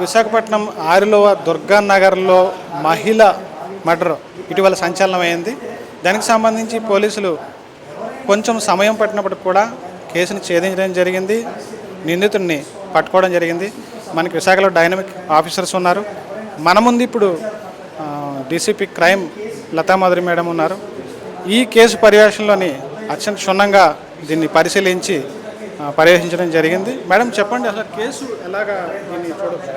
విశాఖపట్నం ఆరిలోవ దుర్గా నగర్లో మహిళ మర్డర్ ఇటీవల సంచలనమైంది. దానికి సంబంధించి పోలీసులు కొంచెం సమయం పట్టినప్పటికి కూడా కేసుని ఛేదించడం జరిగింది. నిందితుడిని పట్టుకోవడం జరిగింది. మనకి విశాఖలో డైనమిక్ ఆఫీసర్స్ ఉన్నారు. మన ముందు ఇప్పుడు డీసీపీ క్రైమ్ లతామాధురి మేడం ఉన్నారు. ఈ కేసు పర్యవేక్షణలోని అత్యంత క్షుణ్ణంగా దీన్ని పరిశీలించి పర్యవేక్షించడం జరిగింది. మేడం చెప్పండి, అసలు కేసు ఎలాగా దీన్ని చూడవచ్చు?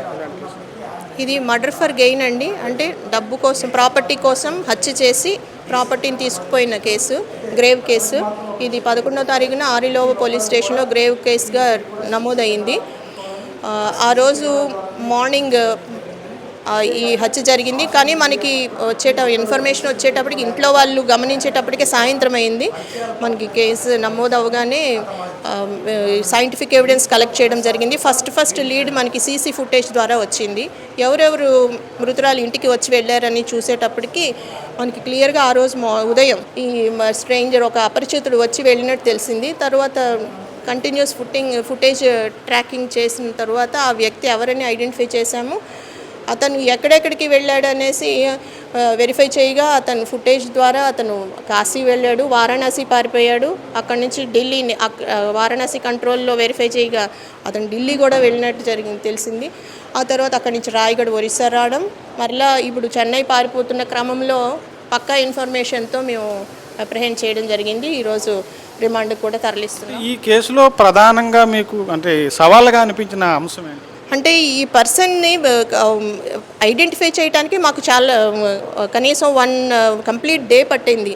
ఇది మర్డర్ ఫర్ గెయిన్ అండి. అంటే డబ్బు కోసం, ప్రాపర్టీ కోసం హత్య చేసి ప్రాపర్టీని తీసుకుపోయిన కేసు, గ్రేవ్ కేసు. ఇది 11వ తారీఖున ఆరిలోవ పోలీస్ స్టేషన్లో గ్రేవ్ కేసుగా నమోదైంది. ఆ రోజు మార్నింగ్ ఈ హత్య జరిగింది. కానీ మనకి ఇన్ఫర్మేషన్ వచ్చేటప్పటికి ఇంట్లో వాళ్ళు గమనించేటప్పటికే సాయంత్రం అయింది. మనకి కేసు నమోదు అవగానే సైంటిఫిక్ ఎవిడెన్స్ కలెక్ట్ చేయడం జరిగింది. ఫస్ట్ లీడ్ మనకి సీసీ ఫుటేజ్ ద్వారా వచ్చింది. ఎవరెవరు మృతురాలు ఇంటికి వచ్చి వెళ్ళారని చూసేటప్పటికి మనకి క్లియర్గా ఆ రోజు ఉదయం ఈ స్ట్రేంజర్, ఒక అపరిచితుడు వచ్చి వెళ్ళినట్టు తెలిసింది. తర్వాత కంటిన్యూస్ ఫుటేజ్ ట్రాకింగ్ చేసిన తర్వాత ఆ వ్యక్తి ఎవరని ఐడెంటిఫై చేశాము. అతను ఎక్కడెక్కడికి వెళ్ళాడు అనేసి వెరిఫై చేయగా అతను ఫుటేజ్ ద్వారా అతను కాశీ వెళ్ళాడు, వారణాసి పారిపోయాడు. అక్కడి నుంచి ఢిల్లీని, వారణాసి కంట్రోల్లో వెరిఫై చేయగా అతను ఢిల్లీ కూడా వెళ్ళినట్టు తెలిసింది. ఆ తర్వాత అక్కడి నుంచి రాయగఢ్, ఒరిస్సా రావడం, మరలా ఇప్పుడు చెన్నై పారిపోతున్న క్రమంలో పక్కా ఇన్ఫర్మేషన్తో మేము అప్రహెండ్ చేయడం జరిగింది. ఈరోజు రిమాండ్కి కూడా తరలిస్తున్నాం. ఈ కేసులో ప్రధానంగా మీకు అంటే సవాళ్ళగా అనిపించిన అంశం ఏంటి? అంటే ఈ పర్సన్ని ఐడెంటిఫై చేయడానికి మాకు చాలా కనీసం 1 కంప్లీట్ డే పట్టింది.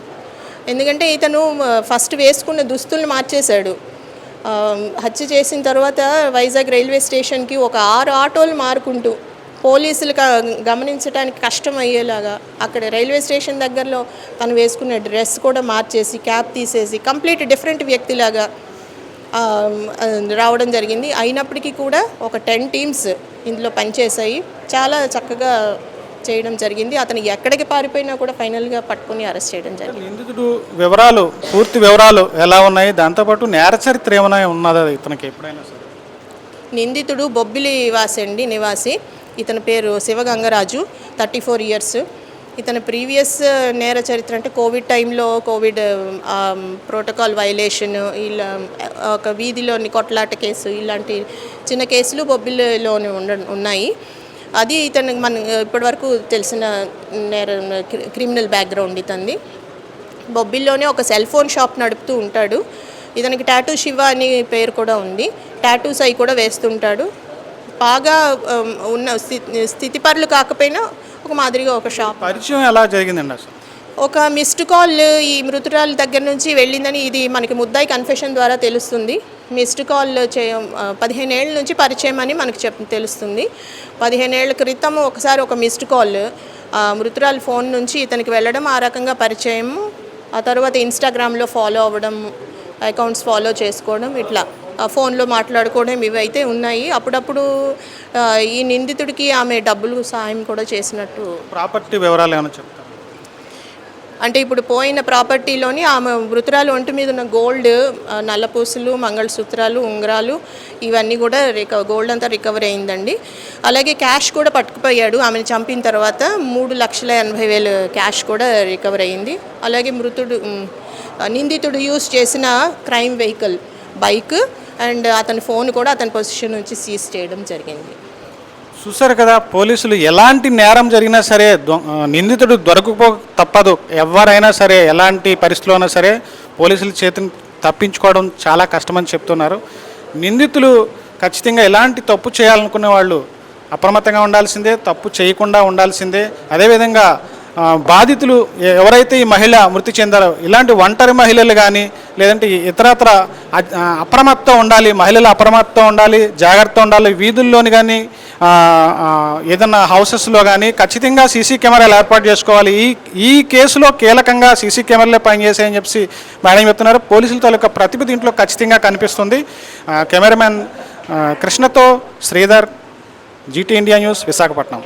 ఎందుకంటే ఇతను ఫస్ట్ వేసుకున్న దుస్తుల్ని మార్చేశాడు. హత్య చేసిన తర్వాత వైజాగ్ రైల్వే స్టేషన్కి ఒక 6 ఆటోలు మారుకుంటూ పోలీసులు గమనించడానికి కష్టం అయ్యేలాగా అక్కడ రైల్వే స్టేషన్ దగ్గరలో తను వేసుకున్న డ్రెస్ కూడా మార్చేసి, క్యాప్ తీసేసి కంప్లీట్ డిఫరెంట్ వ్యక్తిలాగా రావడం జరిగింది. అయినప్పటికీ కూడా ఒక 10 టీమ్స్ ఇందులో పనిచేశాయి. చాలా చక్కగా చేయడం జరిగింది. అతను ఎక్కడికి పారిపోయినా కూడా ఫైనల్గా పట్టుకుని అరెస్ట్ చేయడం జరిగింది. నిందితుడు పూర్తి వివరాలు ఎలా ఉన్నాయి, దాంతోపాటు నేర చరిత్ర ఏమైనా ఉన్నదా ఇతనికి ఎప్పుడైనా సరే? నిందితుడు బొబ్బిలి నివాసి. ఇతని పేరు శివగంగరాజు, 34 ఇయర్స్. ఇతని ప్రీవియస్ నేర చరిత్ర అంటే కోవిడ్ టైంలో ప్రోటోకాల్ వైలేషన్, ఇలా ఒక వీధిలోని కొట్లాట కేసు, ఇలాంటి చిన్న కేసులు బొబ్బిలిలోనే ఉన్నాయి. అది ఇతనికి ఇప్పటివరకు తెలిసిన క్రిమినల్ బ్యాక్గ్రౌండ్ ఇతంది. బొబ్బిలిలోనే ఒక సెల్ ఫోన్ షాప్ నడుపుతూ ఉంటాడు. ఇతనికి టాటూ శివ అని పేరు కూడా ఉంది. టాటూస్ అవి కూడా వేస్తుంటాడు. బాగా ఉన్న స్థితిపరులు కాకపోయినా ఒక మాదిరిగా ఒక షాప్. పరిచయం ఎలా జరిగిందండి అసలు? ఒక మిస్డ్ కాల్ ఈ మృతురాల దగ్గర నుంచి వెళ్ళిందని ఇది మనకి ముద్దాయి కన్ఫెషన్ ద్వారా తెలుస్తుంది. మిస్డ్ కాల్ 15 ఏళ్ళ నుంచి పరిచయం అని మనకు తెలుస్తుంది. 15 ఏళ్ల క్రితం ఒకసారి ఒక మిస్డ్ కాల్ మృతురాల ఫోన్ నుంచి ఇతనికి వెళ్ళడం, ఆ రకంగా పరిచయం. ఆ తర్వాత ఇన్స్టాగ్రామ్లో ఫాలో అవ్వడం, అకౌంట్స్ ఫాలో చేసుకోవడం, ఇట్లా ఫోన్లో మాట్లాడుకోవడం ఇవైతే ఉన్నాయి. అప్పుడప్పుడు ఈ నిందితుడికి ఆమె డబ్బులు సాయం కూడా చేసినట్టు. ప్రాపర్టీ వివరాలు ఏమైనా చెప్తారు? అంటే ఇప్పుడు పోయిన ప్రాపర్టీలోని ఆమె మృతురాలు ఒంటి మీద ఉన్న గోల్డ్, నల్లపూసలు, మంగళసూత్రాలు, ఉంగరాలు ఇవన్నీ కూడా గోల్డ్ అంతా రికవరీ అయిందండి. అలాగే క్యాష్ కూడా పట్టుకుపోయాడు. ఆమెను చంపిన తర్వాత 3,80,000 క్యాష్ కూడా రికవర్ అయింది. అలాగే నిందితుడు యూజ్ చేసిన క్రైమ్ వెహికల్, బైక్ అండ్ అతని ఫోన్ కూడా అతని పొజిషన్ నుంచి సీజ్ చేయడం జరిగింది. చూసారు కదా, పోలీసులు ఎలాంటి నేరం జరిగినా సరే నిందితుడు దొరకపో తప్పదు. ఎవరైనా సరే ఎలాంటి పరిస్థితుల్లో అయినా సరే పోలీసుల చేతిని తప్పించుకోవడం చాలా కష్టమని చెప్తున్నారు. నిందితులు ఖచ్చితంగా ఎలాంటి తప్పు చేయాలనుకునే వాళ్ళు అప్రమత్తంగా ఉండాల్సిందే, తప్పు చేయకుండా ఉండాల్సిందే. అదేవిధంగా బాధితులు ఎవరైతే ఈ మహిళ మృతి చెందారో ఇలాంటి ఒంటరి మహిళలు కానీ లేదంటే ఇతరత్ర అప్రమత్తం ఉండాలి. మహిళలు అప్రమత్తం ఉండాలి, జాగ్రత్త ఉండాలి. వీధుల్లోని కానీ ఏదన్నా హౌసెస్లో కానీ ఖచ్చితంగా సీసీ కెమెరాలు ఏర్పాటు చేసుకోవాలి. ఈ కేసులో కీలకంగా సీసీ కెమెరాలే పనిచేసాయని చెప్పి మేడం చెప్తున్నారు. పోలీసుల తాలూకా ప్రతిభ దీంట్లో ఖచ్చితంగా కనిపిస్తుంది. కెమెరామెన్ కృష్ణతో Sridhar, GT India news, Visakhapatnam.